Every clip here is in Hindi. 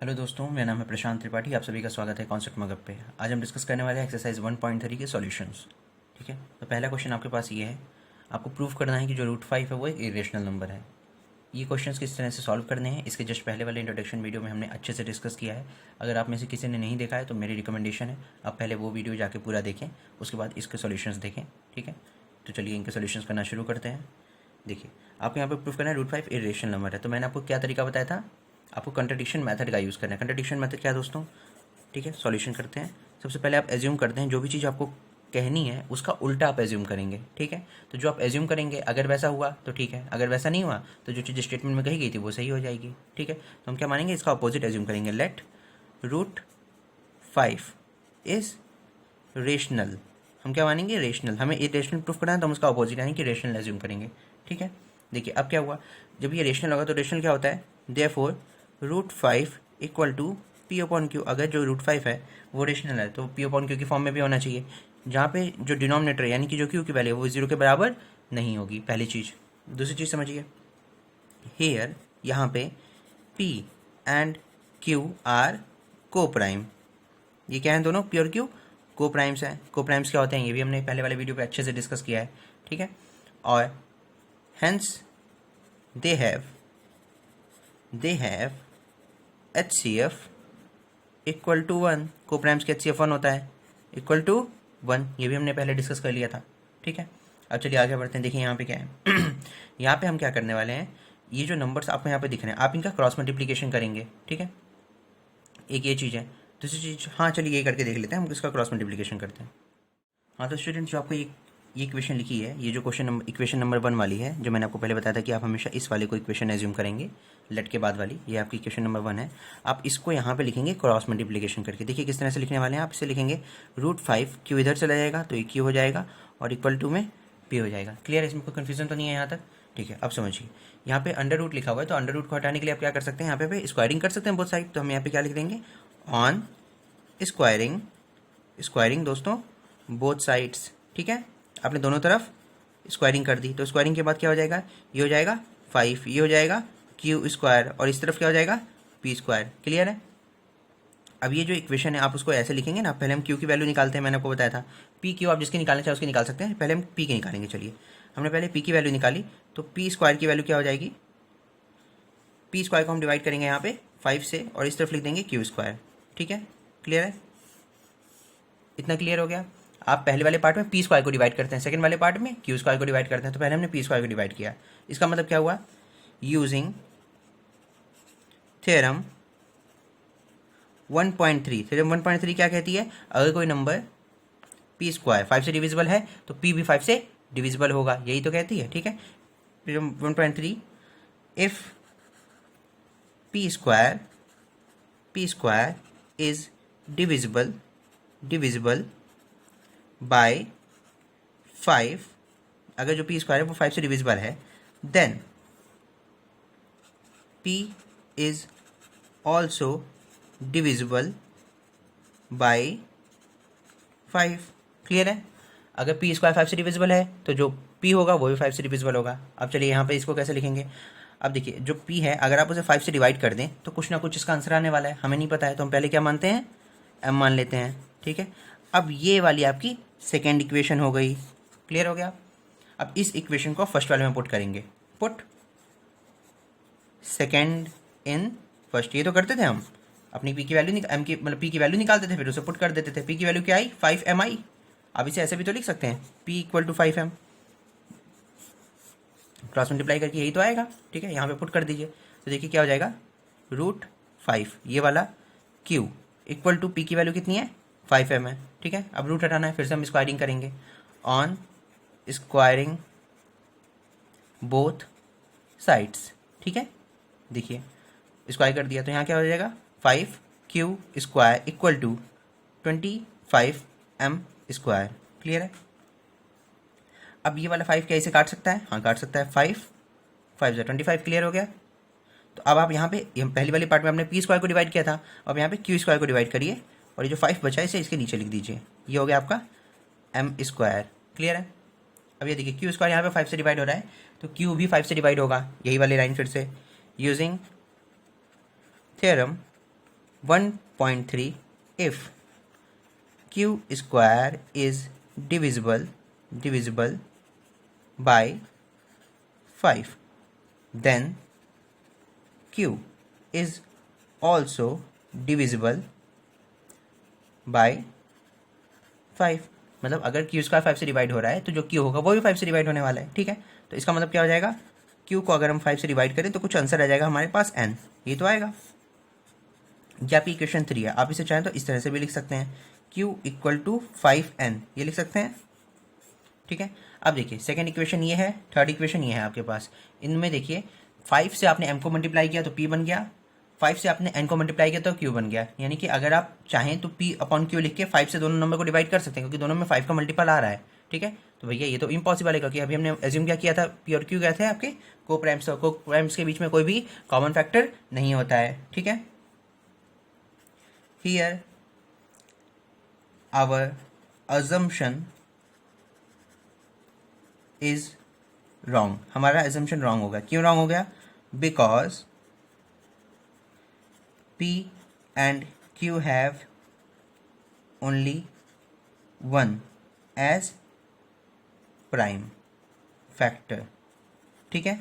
हेलो दोस्तों, मेरा नाम है प्रशांत त्रिपाठी। आप सभी का स्वागत है कॉन्सेप्ट मगअप पे। आज हम डिस्कस करने वाले हैं एक्सरसाइज 1.3 के सॉल्यूशंस। ठीक है, तो पहला क्वेश्चन आपके पास ये है, आपको प्रूव करना है कि जो रूट 5 है वो एक इरेशनल नंबर है। ये क्वेश्चंस किस तरह से सॉल्व करने हैं, इसके जस्ट पहले वाले इंट्रोडक्शन वीडियो में हमने अच्छे से डिस्कस किया है। अगर आप में से किसी ने नहीं देखा है तो मेरी रिकमेंडेशन है आप पहले वो वीडियो जाके पूरा देखें, उसके बाद इसके सॉल्यूशंस देखें। ठीक है, तो चलिए इनके सॉल्यूशंस करना शुरू करते हैं। देखिए, आपको यहाँ पे प्रूफ करना है रूट 5 इरेशनल नंबर है। तो मैंने आपको क्या तरीका बताया था, आपको कंट्राडिक्शन मेथड का यूज़ करना है। कंट्राडिक्शन मेथड क्या है दोस्तों? ठीक है, सॉल्यूशन करते हैं। सबसे पहले आप एज्यूम करते हैं जो भी चीज़ आपको कहनी है उसका उल्टा आप एज्यूम करेंगे। ठीक है, तो जो आप एज्यूम करेंगे अगर वैसा हुआ तो ठीक है, अगर वैसा नहीं हुआ तो जो चीज़ स्टेटमेंट में कही गई थी वो सही हो जाएगी। ठीक है, तो हम क्या मानेंगे, इसका अपोजिट एज्यूम करेंगे। Let root 5 is rational. हम क्या मानेंगे, रेशनल। हमें इरेशनल प्रूफ करना है तो हम उसका अपोजिट यानी कि रेशनल एज्यूम करेंगे। ठीक है, देखिए अब क्या हुआ, जब ये रेशनल होगा तो रेशनल क्या होता है, therefore root 5 equal to P upon Q. अगर जो रूट 5 है वो रेशनल है तो पी अपॉन क्यू की फॉर्म में भी होना चाहिए, जहाँ पे जो डिनोमिनेटर यानी कि जो क्यू की वैल्यू है वो 0 के बराबर नहीं होगी। पहली चीज़। दूसरी चीज़ समझिए, हेयर यहाँ पे पी एंड क्यू आर को प्राइम। ये क्या है, दोनों पी और क्यू को प्राइम्स हैं। को प्राइम्स क्या होते हैं ये भी हमने पहले वाले वीडियो पे अच्छे से डिस्कस किया है। ठीक है, और hence they have H C F equal to 1। को प्राइम्स के एच सी एफ 1 होता है, इक्वल टू 1। ये भी हमने पहले डिस्कस कर लिया था। ठीक है, अब चलिए आगे बढ़ते हैं। देखिए यहाँ पे क्या है यहाँ पे हम क्या करने वाले हैं, ये जो नंबर्स आपको यहाँ पे दिख रहे हैं आप इनका क्रॉस मल्टीप्लीकेशन करेंगे। ठीक है, एक ये चीज़ है। दूसरी चीज़, हाँ चलिए ये करके देख लेते हैं, हम इसका क्रॉस मल्टीप्लीकेशन करते हैं। हाँ तो स्टूडेंट, जो आपको ये इक्वेशन लिखी है, ये जो इक्वेशन नंबर 1 वाली है, जो मैंने आपको पहले बताया था कि आप हमेशा इस वाले को इक्वेशन एज्यूम करेंगे, लेट के बाद वाली, ये आपकी इक्वेशन नंबर 1 है। आप इसको यहाँ पे लिखेंगे क्रॉस मल्टीप्लिकेशन करके। देखिए किस तरह से लिखने वाले हैं, आप इसे लिखेंगे रूट 5 क्यू इधर चला जाएगा तो ये क्यू हो जाएगा और इक्वल टू में पी हो जाएगा। क्लियर है, इसमें कोई कन्फ्यूजन तो नहीं है यहाँ तक? ठीक है, अब समझिए, यहाँ पे अंडर रूट लिखा हुआ है तो अंडर रूट को हटाने के लिए आप क्या कर सकते हैं, यहाँ पे स्क्वायरिंग कर सकते हैं बोथ साइड। तो हम यहाँ पे क्या लिख देंगे, ऑन स्क्वायरिंग, स्क्वायरिंग दोस्तों बोथ साइड्स। ठीक है, आपने दोनों तरफ स्क्वायरिंग कर दी तो स्क्वायरिंग के बाद क्या हो जाएगा, ये हो जाएगा 5, ये हो जाएगा क्यू स्क्वायर और इस तरफ क्या हो जाएगा पी स्क्वायर। क्लियर है? अब ये जो इक्वेशन है आप उसको ऐसे लिखेंगे ना, पहले हम क्यू की वैल्यू निकालते हैं, मैंने आपको बताया था। पी क्यू आप जिसकी निकालना चाहे उसकी निकाल सकते हैं, पहले हम पी की निकालेंगे। चलिए, हमने पहले पी की वैल्यू निकाली तो पी स्क्वायर की वैल्यू क्या हो जाएगी, पी स्क्वायर को हम डिवाइड करेंगे यहाँ पे 5 से और इस तरफ लिख देंगे क्यू स्क्वायर। ठीक है, क्लियर है? इतना क्लियर हो गया। आप पहले वाले पार्ट में पी स्क्वायर को डिवाइड करते हैं, सेकंड वाले पार्ट में क्यू स्क्वायर को डिवाइड करते हैं। तो पहले हमने पी स्क्वायर को डिवाइड किया, इसका मतलब क्या हुआ, यूजिंग थ्योरम 1.3। थ्योरम 1.3 क्या कहती है, अगर कोई नंबर पी स्क्वायर 5 से डिविजिबल है तो पी भी 5 से डिविजिबल होगा, यही तो कहती है। ठीक है, theorem 1.3, if P square is divisible by 5, अगर जो पी स्क्वायर है वो 5 से डिविजिबल है, then P is also divisible by 5। Clear है? अगर पी स्क्वायर 5 से डिविजिबल है तो जो पी होगा वो भी 5 से डिविजिबल होगा। अब चलिए यहाँ पे इसको कैसे लिखेंगे, अब देखिए जो पी है अगर आप उसे 5 से डिवाइड कर दें तो कुछ ना कुछ इसका आंसर आने वाला है, हमें नहीं पता है तो हम पहले क्या मानते हैं, एम मान लेते हैं। ठीक है, अब ये वाली आपकी सेकेंड इक्वेशन हो गई। क्लियर हो गया? अब इस इक्वेशन को फर्स्ट वाले में पुट करेंगे, पुट सेकेंड इन फर्स्ट। ये तो करते थे हम, अपनी पी की वैल्यू एम की मतलब पी की वैल्यू निकालते थे फिर उसे पुट कर देते थे। पी की वैल्यू क्या आई, 5m आई। अब इसे ऐसे भी तो लिख सकते हैं, P equal to 5m, cross multiply करके यही तो आएगा। ठीक है, यहाँ पे पुट कर दीजिए तो देखिए क्या हो जाएगा, रूट 5 ये वाला क्यू इक्वल टू पी की वैल्यू कितनी है, 5m है। ठीक है, अब रूट हटाना है, फिर से हम स्क्वायरिंग करेंगे, ऑन स्क्वायरिंग बोथ साइड्स। ठीक है, देखिए स्क्वायर कर दिया तो यहाँ क्या हो जाएगा, 5q square equal to 25m square. Clear है? अब ये वाला 5 क्या इसे काट सकता है, हाँ काट सकता है, 5 5 से 25। क्लियर हो गया? तो अब आप यहाँ पे पहली वाली पार्ट में आपने पी स्क्वायर को डिवाइड किया था, अब यहाँ पे क्यू स्क्वायर को डिवाइड करिए और ये जो 5 बचा है इसे इसके नीचे लिख दीजिए, ये हो गया आपका एम स्क्वायर। क्लियर है? अब ये देखिए क्यू स्क्वायर यहाँ पे 5 से डिवाइड हो रहा है तो क्यू भी 5 से डिवाइड होगा, यही वाली लाइन फिर से, using theorem 1.3 if q square is divisible by 5, then q is also divisible by 5। मतलब अगर q स्क्वायर 5 से डिवाइड हो रहा है तो जो q होगा वो भी 5 से डिवाइड होने वाला है, ठीक है। तो इसका मतलब क्या हो जाएगा, q को अगर हम 5 से डिवाइड करें तो कुछ आंसर आ जाएगा हमारे पास n, ये तो आएगा। ये आपकी इक्वेशन 3 है। आप इसे चाहें तो इस तरह से भी लिख सकते हैं, q इक्वल टू 5n, ये लिख सकते हैं, ठीक है। अब देखिए सेकेंड इक्वेशन ये है, थर्ड इक्वेशन ये है आपके पास। इनमें देखिए 5 से आपने m को मल्टीप्लाई किया तो p बन गया, 5 से आपने n को मल्टीप्लाई किया तो q बन गया। यानी कि अगर आप चाहें तो p अपॉन q लिख के 5 से दोनों नंबर को डिवाइड कर सकते हैं, क्योंकि दोनों में 5 का मल्टीपल आ रहा है, ठीक है। तो भैया ये तो इम्पॉसिबल है, क्योंकि अभी हमने एज्यूम क्या किया था, p और q क्या थे आपके को प्राइम्स, को प्राइम्स के बीच में कोई भी कॉमन फैक्टर नहीं होता है, ठीक है। Here our assumption is wrong, हमारा assumption रॉन्ग होगा। क्यों रॉन्ग हो गया, because p and q have only one as prime factor, ठीक है।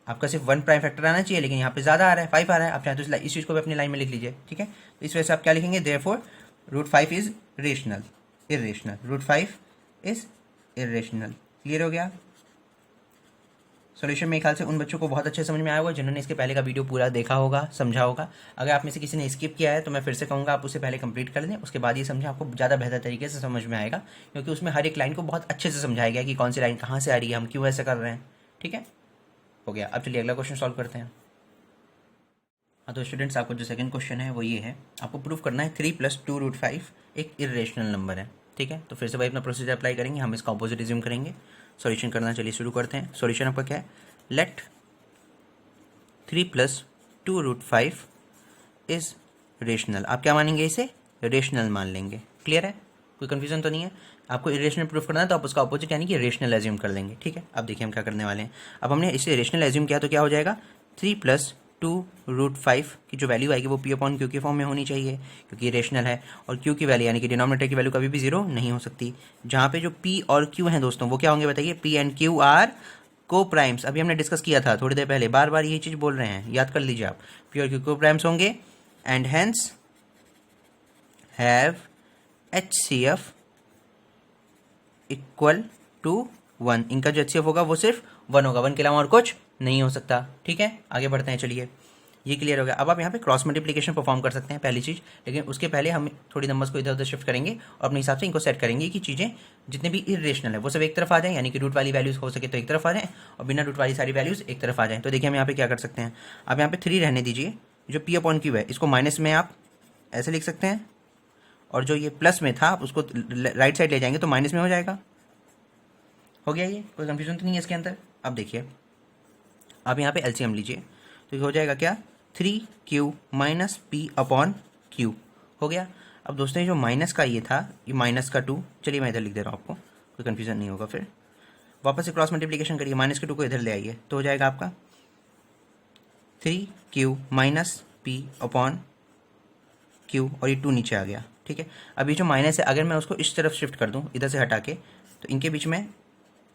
आपका सिर्फ 1 प्राइम फैक्टर आना चाहिए, लेकिन यहाँ पे ज़्यादा आ रहा है, 5 आ रहा है। आप चाहें तो इस चीज़ को भी अपनी लाइन में लिख लीजिए, ठीक है। तो इस वजह से आप क्या लिखेंगे, therefore √5 is rational, irrational, √5 is irrational. Clear हो गया। सॉल्यूशन मेरे ख्याल से उन बच्चों को बहुत अच्छे समझ में आया होगा जिन्होंने इसके पहले का वीडियो पूरा देखा होगा, समझा होगा। अगर आप में से किसी ने स्किप किया है तो मैं फिर से कहूँगा आप उसे पहले कंप्लीट कर लें, उसके बाद ये समझें, आपको ज़्यादा बेहतर तरीके से समझ में आएगा, क्योंकि उसमें हर एक लाइन को बहुत अच्छे से समझाया गया कि कौन सी लाइन कहाँ से आ रही है, हम क्यों ऐसा कर रहे हैं, ठीक है। हो गया। अब चलिए अगला क्वेश्चन सॉल्व करते हैं। हाँ तो स्टूडेंट्स, आपको जो सेकंड क्वेश्चन है वो ये है, आपको प्रूव करना है 3 + 2 √5 एक इरेशनल नंबर है, ठीक है। तो फिर से भाई अपना प्रोसीजर अप्लाई करेंगे, हम इसका ऑपोजिट रिज्यूम करेंगे, सॉल्यूशन करना चलिए शुरू करते हैं। सॉल्यूशन आपका क्या है, लेट 3 + 2 √5 इज रेशनल। आप क्या मानेंगे, इसे रेशनल मान लेंगे। क्लियर है, कोई कंफ्यूजन तो नहीं है। आपको इरेशनल प्रूफ करना है तो आप उसका ऑपोजिट यानी कि रेशनल एज्यूम कर लेंगे, ठीक है। अब देखिए हम क्या करने वाले हैं। अब हमने इसे रेशनल एज्यूम किया तो क्या हो जाएगा, 3 + 2 √5 की जो वैल्यू आएगी वो p/q के फॉर्म में होनी चाहिए, क्योंकि ये रेशनल है। और q की वैल्यू यानी कि डिनोमिनेटर की वैल्यू कभी भी 0 नहीं हो सकती। जहाँ पे जो p और q हैं दोस्तों वो क्या होंगे बताइए, p एंड q आर को प्राइम्स। अभी हमने डिस्कस किया था थोड़ी देर पहले, बार बार यही चीज़ बोल रहे हैं, याद कर लीजिए आप। p और q को प्राइम्स होंगे and hence have HCF equal to 1। इनका जो HCF होगा वो सिर्फ 1 होगा, 1 के अलावा और कुछ नहीं हो सकता, ठीक है। आगे बढ़ते हैं, चलिए ये क्लियर हो गया। अब आप यहाँ पे क्रॉस मल्टीप्लिकेशन परफॉर्म कर सकते हैं, पहली चीज़। लेकिन उसके पहले हम थोड़ी नंबर्स को इधर उधर शिफ्ट करेंगे और अपने हिसाब से इनको सेट करेंगे कि चीज़ें जितने भी इरेशनल है वो सब एक तरफ आ जाएं, यानी कि रूट वाली वैल्यूज़ हो सके तो एक तरफ आ जाएं और बिना रूट वाली सारी वैल्यूज़ एक तरफ आ जाएं। तो देखिए हम यहाँ पे क्या कर सकते हैं, आप यहाँ पे 3 रहने दीजिए, जो p/q है इसको माइनस में आप ऐसे लिख सकते हैं, और जो ये प्लस में था आप उसको राइट साइड ले जाएंगे तो माइनस में हो जाएगा। हो गया, ये कोई कंफ्यूजन तो नहीं है इसके अंदर। अब देखिए आप यहाँ पे एलसीएम लीजिए तो ये हो जाएगा क्या, 3q - p/q हो गया। अब दोस्तों ये जो माइनस का ये था, ये -2, चलिए मैं इधर लिख दे रहा हूँ आपको, कोई कन्फ्यूजन नहीं होगा। फिर वापस से क्रॉस मल्टीप्लिकेशन करिए, -2 को इधर ले आइए तो हो जाएगा आपका 3q - p/q, और ये 2 नीचे आ गया, ठीक है। अभी जो माइनस है अगर मैं उसको इस तरफ शिफ्ट कर दूँ, इधर से हटा के, तो इनके बीच में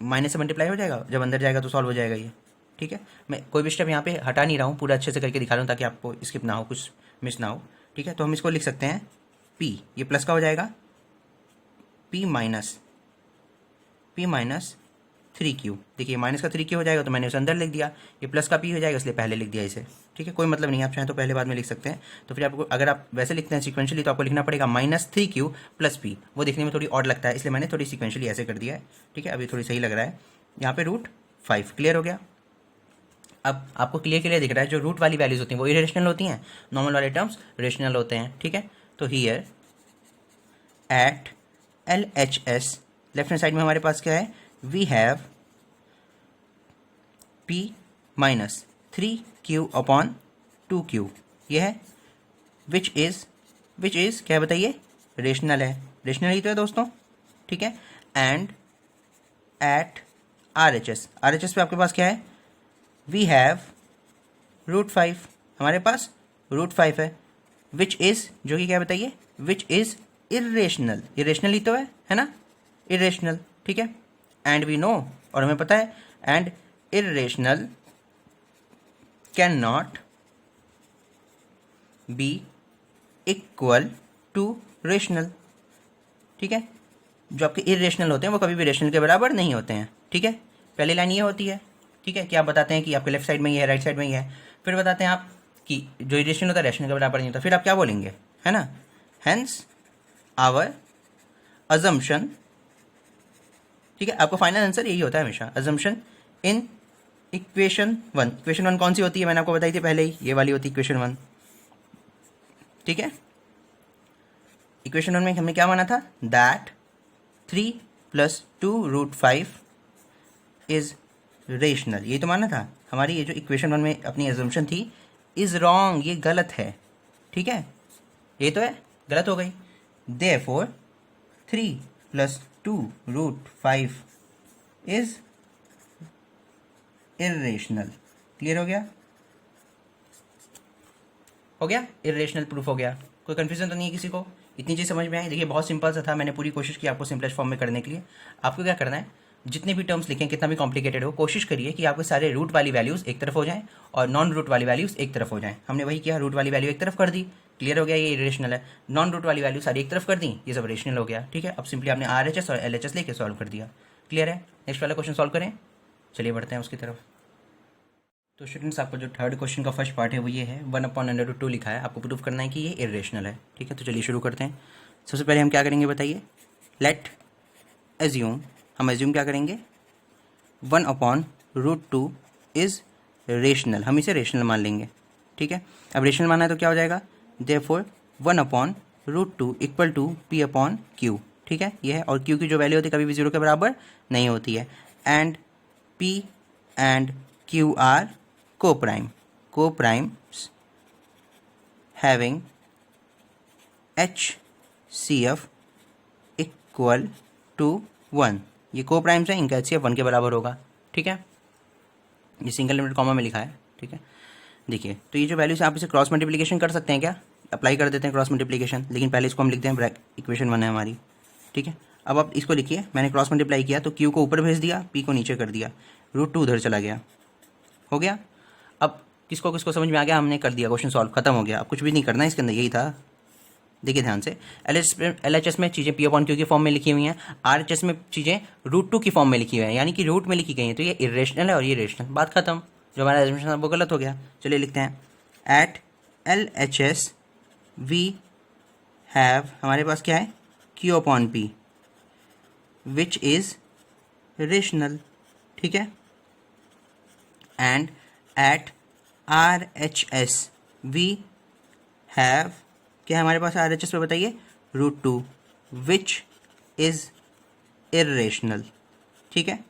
माइनस से मल्टीप्लाई हो जाएगा, जब अंदर जाएगा तो सॉल्व हो जाएगा ये, ठीक है। मैं कोई भी स्टेप यहाँ पे हटा नहीं रहा हूँ, पूरा अच्छे से करके दिखा रहा हूँ ताकि आपको स्किप ना हो, कुछ मिस ना हो, ठीक है। तो हम इसको लिख सकते हैं p, ये प्लस का हो जाएगा, p - 3q। देखिए माइनस का 3q हो जाएगा तो मैंने उसे अंदर लिख दिया, ये प्लस का p हो जाएगा इसलिए पहले लिख दिया इसे, ठीक है। कोई मतलब नहीं है, आप चाहें तो पहले बाद में लिख सकते हैं। तो फिर आपको अगर आप वैसे लिखते हैं सिक्वेंशली तो आपको लिखना पड़ेगा -3q + p, वो देखने में थोड़ी ऑड लगता है इसलिए मैंने थोड़ी सिक्वेंशली ऐसे कर दिया है, ठीक है। अभी थोड़ी सही लग रहा है। यहाँ पे √5 क्लियर हो गया। अब आपको क्लियर दिख रहा है, जो रूट वाली वैल्यूज होती हैं वो इरेशनल होती हैं, नॉर्मल वाले टर्म्स रेशनल होते हैं, ठीक है। तो here at LHS left hand side में हमारे पास क्या है, वी हैव p - 3q/2q, ये है विच इज क्या बताइए, रेशनल है, रेशनल ही तो है दोस्तों, ठीक है। एंड एट RHS पे आपके पास क्या है, वी हैव √5, हमारे पास रूट 5 है, विच इज़, जो कि क्या बताइए, विच इज़ इरेशनल, इरेशनल ही तो है ना, इरेशनल, ठीक है। एंड वी नो, और हमें पता है, and irrational can not be equal to rational, ठीक है। जो आपके इरेशनल होते हैं वो कभी भी रेशनल के बराबर नहीं होते हैं, ठीक है। पहली लाइन ये होती है, ठीक है, कि आप बताते हैं कि आपके लेफ्ट साइड में ये है, राइट साइड में ये है, फिर बताते हैं आप कि जो इरेशनल होता है रेशनल के बराबर नहीं होता, फिर आप क्या बोलेंगे, है ना, हेंस आवर अजम्पशन, ठीक है। आपको फाइनल आंसर यही होता है हमेशा, अजम्पशन इन इक्वेशन 1। इक्वेशन 1 कौन सी होती है, मैंने आपको बताई थी पहले ही, ये वाली होती है इक्वेशन 1, ठीक है। इक्वेशन 1 में हमने क्या माना था, दैट 3 + 2√5 इज रेशनल, ये तो माना था। हमारी ये जो इक्वेशन 1 में अपनी एजम्पशन थी इज रॉन्ग, ये गलत है, ठीक है, ये तो है, गलत हो गई। Therefore 3 + 2√5 is irrational. क्लियर हो गया, हो गया, इरेशनल प्रूफ हो गया। कोई कंफ्यूजन तो नहीं है किसी को, इतनी चीज़ समझ में आई। देखिए बहुत सिंपल सा था, मैंने पूरी कोशिश की आपको सिंपलेस्ट फॉर्म में करने के लिए। आपको क्या करना है, जितने भी टर्म्स लिखें, कितना भी कॉम्प्लिकेटेड हो, कोशिश करिए कि आपके सारे रूट वाली वैल्यूज़ एक तरफ हो जाएं और नॉन रूट वाली वैल्यूज़ एक तरफ हो जाएं। हमने वही किया, रूट वाली वैल्यू एक तरफ कर दी, क्लियर हो गया, ये इरेशनल है। नॉन रूट वाली वैल्यू सारी एक तरफ कर दी, ये सब रेशनल हो गया, ठीक है। अब सिंपली आपने RHS और LHS लेके सॉल्व कर दिया, क्लियर है। नेक्स्ट वाला क्वेश्चन सॉल्व करें, चलिए बढ़ते हैं उसकी तरफ। तो स्टूडेंट्स, आपका जो थर्ड क्वेश्चन का फर्स्ट पार्ट है वो ये है, 1/√2 लिखा है, आपको प्रूफ करना है कि ये इरेशनल है, ठीक है। तो चलिए शुरू करते हैं। सबसे पहले हम क्या करेंगे बताइए, लेट एज्यूम, हम एज्यूम क्या करेंगे, 1/√2 इज़ रेशनल, हम इसे रेशनल मान लेंगे, ठीक है। अब रेशनल माना है तो क्या हो जाएगा, देयरफॉर 1/√2 = P/Q, ठीक है, ये है। और Q की जो वैल्यू होती है कभी भी 0 के बराबर नहीं होती है। And P and Q are co-primes having HCF = 1। ये co-primes है, इनका HCF 1 के बराबर होगा, ठीक है। ये सिंगल लिमिटेड कॉमा में लिखा है, ठीक है। देखिए, तो ये जो वैल्यूज आप इसे क्रॉस मल्टीप्लिकेशन कर सकते हैं, क्या अप्लाई कर देते हैं क्रॉस मल्टीप्लिकेशन, लेकिन पहले इसको हम लिखते हैं, इक्वेशन 1 है हमारी, ठीक है। अब आप इसको लिखिए, मैंने क्रॉस मल्टीप्लाई किया तो Q को ऊपर भेज दिया, P को नीचे कर दिया, √2 उधर चला गया, हो गया। अब किसको किसको समझ में आ गया, हमने कर दिया, क्वेश्चन सॉल्व, खत्म हो गया। अब कुछ भी नहीं करना है इसके अंदर, यही था। देखिए ध्यान से, LHS में चीज़ें P/Q की फॉर्म में लिखी हुई हैं, RHS में चीज़ें √2 की फॉर्म में लिखी हुई हैं, यानी कि रूट में लिखी गई हैं, तो ये इरेशनल है और ये रेशनल, बात खत्म। जो हमारा एजम्पशन था वो गलत हो गया। चलिए लिखते हैं, एट LHS वी हैव, हमारे पास क्या है, Q/P विच इज़ रेशनल, ठीक है। And at RHS we have, क्या है हमारे पास RHS पे बताइए, √2 विच इज़ इरेशनल, ठीक है।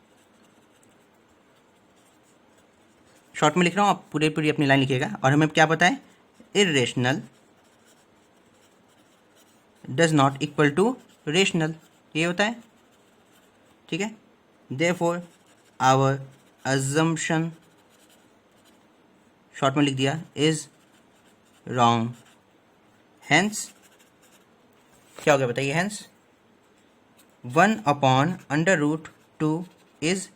शॉर्ट में लिख रहा हूँ, आप पूरी अपनी लाइन लिखिएगा। और हमें क्या पता है, irrational does not equal to rational, ये होता है, ठीक है। देयरफॉर आवर अजम्पशन, शॉर्ट में लिख दिया, इज रॉन्ग, हेंस क्या हो गया बताइए, हेंस 1/√2 इज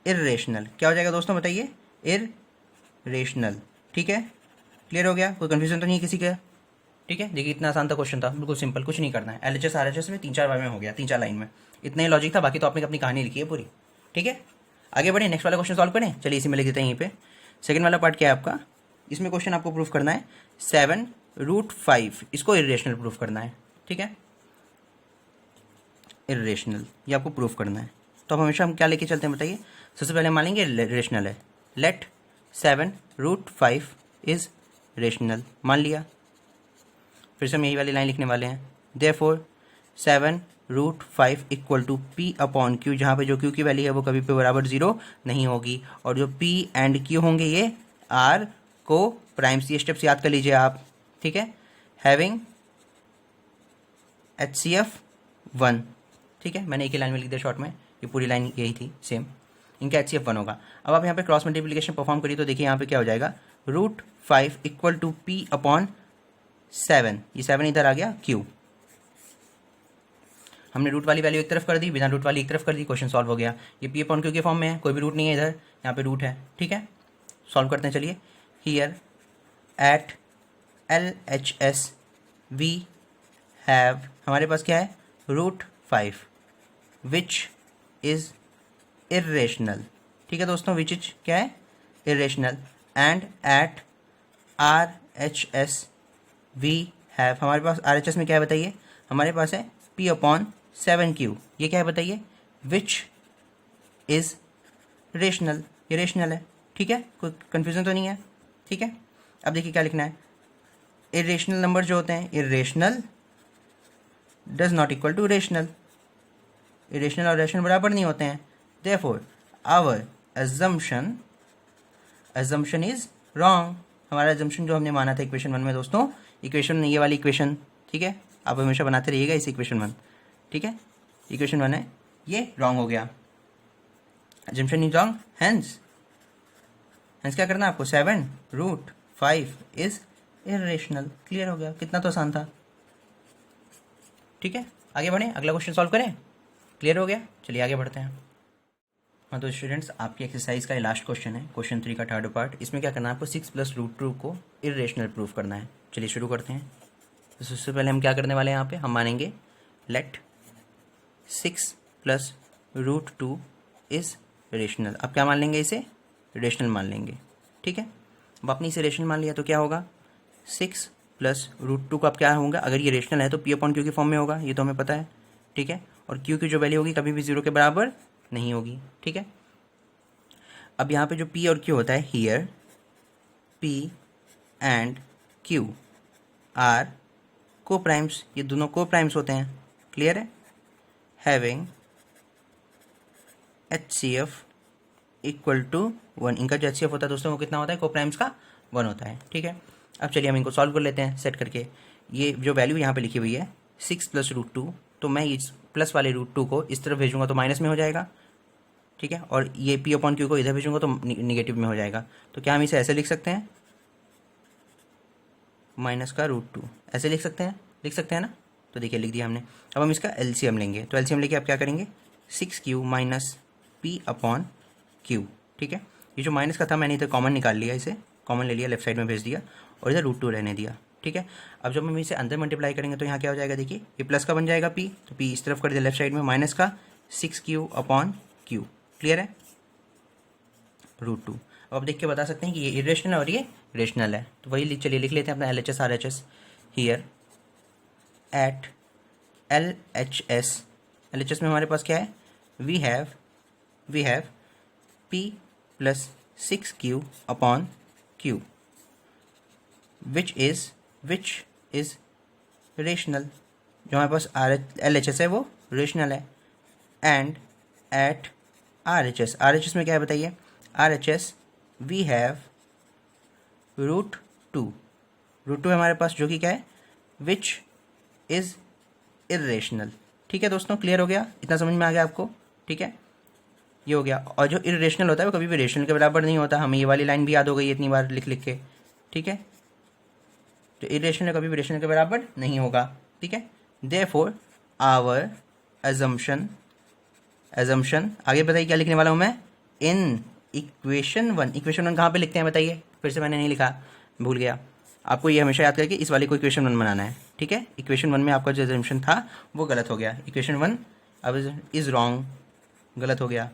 इरेशनल, क्या हो जाएगा दोस्तों बताइए, इरेशनल, ठीक है। क्लियर हो गया, कोई कंफ्यूजन तो नहीं है किसी का, ठीक है। देखिए इतना आसान था क्वेश्चन था, बिल्कुल सिंपल, कुछ नहीं करना है। LHS RHS में 3-4 बार में हो गया, 3-4 लाइन में, इतना ही लॉजिक था, बाकी तो आपने अपनी कहानी लिखी है पूरी, ठीक है। आगे बढ़े, नेक्स्ट वाला क्वेश्चन सॉल्व करें, चलिए इसी में लिख देते हैं यहीं पे। सेकंड वाला पार्ट क्या है आपका, इसमें क्वेश्चन आपको प्रूफ करना है 7√5, इसको इरेशनल प्रूफ करना है, ठीक है, इरेशनल, ये आपको प्रूफ करना है। तो अब हमेशा हम क्या लेके चलते हैं बताइए, सबसे पहले मान लेंगे रेशनल है, लेट 7√5 इज रेशनल, मान लिया। फिर से हम यही वाली लाइन लिखने वाले हैं, देयरफॉर 7√5 = P/Q, जहाँ पे जो Q की वैल्यू है वो कभी पे बराबर 0 नहीं होगी, और जो P एंड Q होंगे ये R को प्राइम्स, ये स्टेप्स याद कर लीजिए आप, ठीक है। हैविंग HCF 1, ठीक है, मैंने एक ही लाइन में लिख दिया शॉर्ट में, ये पूरी लाइन यही थी सेम, इनका HCF 1 होगा। अब आप यहाँ पे क्रॉस मल्टीप्लिकेशन परफॉर्म करिए तो देखिए यहाँ पे क्या हो जाएगा, √5 इक्वल टू P/7, ये 7 इधर आ गया Q। हमने रूट वाली वैल्यू एक तरफ कर दी, बिना रूट वाली एक तरफ कर दी, क्वेश्चन सॉल्व हो गया। ये P/Q के फॉर्म में है, कोई भी रूट नहीं है इधर, यहाँ पे रूट है, ठीक है। सॉल्व करते हैं, चलिए। Here at LHS we have, हमारे पास क्या है, √5 विच इज इर्रेशनल, ठीक है दोस्तों, विच इज क्या है, irrational. And at RHS we have, हमारे पास RHS में क्या है बताइए, हमारे पास है P/7Q, ये क्या है बताइए, विच इज रेशनल, ये रेशनल है, ठीक है, कोई कंफ्यूजन तो नहीं है, ठीक है। अब देखिए क्या लिखना है, इरेशनल नंबर जो होते हैं, irrational does not equal to rational, irrational और रेशनल बराबर नहीं होते हैं। Therefore our assumption is wrong, हमारा अजम्पशन जो हमने माना था इक्वेशन 1 में दोस्तों, इक्वेशन ये वाली इक्वेशन, ठीक है, आप हमेशा बनाते रहिएगा इस इक्वेशन 1, ठीक है, इक्वेशन 1 है, ये रॉन्ग हो गया, अजम्पशन इज रॉन्ग, हेंस क्या करना है आपको, 7√5 इज इरेशनल। क्लियर हो गया, कितना तो आसान था, ठीक है। आगे बढ़ें, अगला क्वेश्चन सॉल्व करें, क्लियर हो गया, चलिए आगे बढ़ते हैं। हाँ तो स्टूडेंट्स, आपकी एक्सरसाइज का ये लास्ट क्वेश्चन है, क्वेश्चन 3 का थर्ड पार्ट। इसमें क्या करना है आपको, 6 + √2 को इरेशनल प्रूफ करना है। चलिए शुरू करते हैं। तो सबसे पहले हम क्या करने वाले हैं, यहाँ पे हम मानेंगे लेट 6 + √2 इज रेशनल। अब क्या मान लेंगे, इसे रेशनल मान लेंगे, ठीक है। अब आपने इसे रेशनल मान लिया तो क्या होगा, 6 + √2 का अब क्या होगा, अगर ये रेशनल है तो P/Q के फॉर्म में होगा, ये तो हमें पता है, ठीक है। और Q की जो वैल्यू होगी कभी भी 0 के बराबर नहीं होगी, ठीक है। अब यहाँ पे जो P और Q होता है, here P and Q are coprimes, ये दोनों को प्राइम्स होते हैं, क्लियर है। हैविंग HCF इक्वल टू 1, इनका जो HCF होता है दोस्तों वो कितना होता है, को प्राइम्स का 1 होता है, ठीक है। अब चलिए हम इनको सॉल्व कर लेते हैं सेट करके। ये जो वैल्यू यहाँ पे लिखी हुई है 6 + √2, तो मैं इस प्लस वाले √2 को इस तरफ भेजूंगा तो माइनस में हो जाएगा, ठीक है। और ये P/Q को इधर भेजूंगा तो निगेटिव में हो जाएगा। तो क्या हम इसे ऐसे लिख सकते हैं, माइनस का √2, ऐसे लिख सकते हैं ना। तो देखिए लिख दिया हमने। अब हम इसका LCM लेंगे, तो LCM लेके आप क्या करेंगे, 6Q - P/Q, ठीक है। ये जो माइनस का था मैंने इधर कॉमन निकाल लिया, इसे कॉमन ले लिया, लेफ्ट साइड में भेज दिया और इधर √2 रहने दिया, ठीक है। अब जब हम इसे अंदर मल्टीप्लाई करेंगे तो यहाँ क्या हो जाएगा, देखिए ये प्लस का बन जाएगा P, तो P इस तरफ कर दिया लेफ्ट साइड में, माइनस का 6Q/Q, क्लियर है, √2। अब आप देख के बता सकते हैं कि ये इरेशनल और ये रेशनल है, तो वही चलिए लिख लेते हैं अपना LHS RHS। Here at LHS में हमारे पास क्या है, we have P + 6Q/Q which is rational, जो हमारे पास LHS है वो रेशनल है। एंड एट RHS में क्या है बताइए, RHS वी हैव √2 है हमारे पास, जो कि क्या है, विच इज इरेशनल, ठीक है दोस्तों। क्लियर हो गया, इतना समझ में आ गया आपको, ठीक है, ये हो गया। और जो इरेशनल होता है वो कभी भी रेशनल के बराबर नहीं होता, हमें ये वाली लाइन भी याद हो गई इतनी बार लिख के, ठीक है। तो इरेशनल कभी भी रेशनल के बराबर नहीं होगा, ठीक है। देयरफॉर आवर अजम्पशन, आगे बताइए क्या लिखने वाला हूँ मैं, इन इक्वेशन 1 कहाँ पे लिखते हैं बताइए, फिर से मैंने नहीं लिखा, भूल गया। आपको ये हमेशा याद करके इस वाली को इक्वेशन 1 बनाना है, ठीक है। इक्वेशन 1 में आपका जो अजम्पशन था वो गलत हो गया, इक्वेशन 1 अब इज रॉन्ग, गलत हो गया,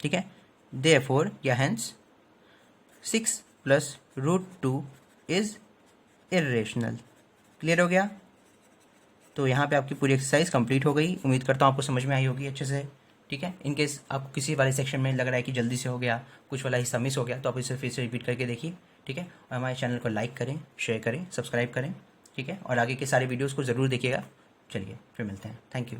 ठीक है। देयरफॉर या हेंस 6 + √2 इज इरेशनल, क्लियर हो गया। तो यहाँ पे आपकी पूरी एक्सरसाइज कंप्लीट हो गई, उम्मीद करता हूँ आपको समझ में आई होगी अच्छे से, ठीक है। इनकेस आपको किसी वाले सेक्शन में लग रहा है कि जल्दी से हो गया, कुछ वाला हिस्सा मिस हो गया, तो आप इसे फिर से रिपीट करके देखिए, ठीक है। और हमारे चैनल को लाइक करें, शेयर करें, सब्सक्राइब करें, ठीक है। और आगे के सारे वीडियोज़ को ज़रूर देखिएगा। चलिए फिर मिलते हैं, थैंक यू।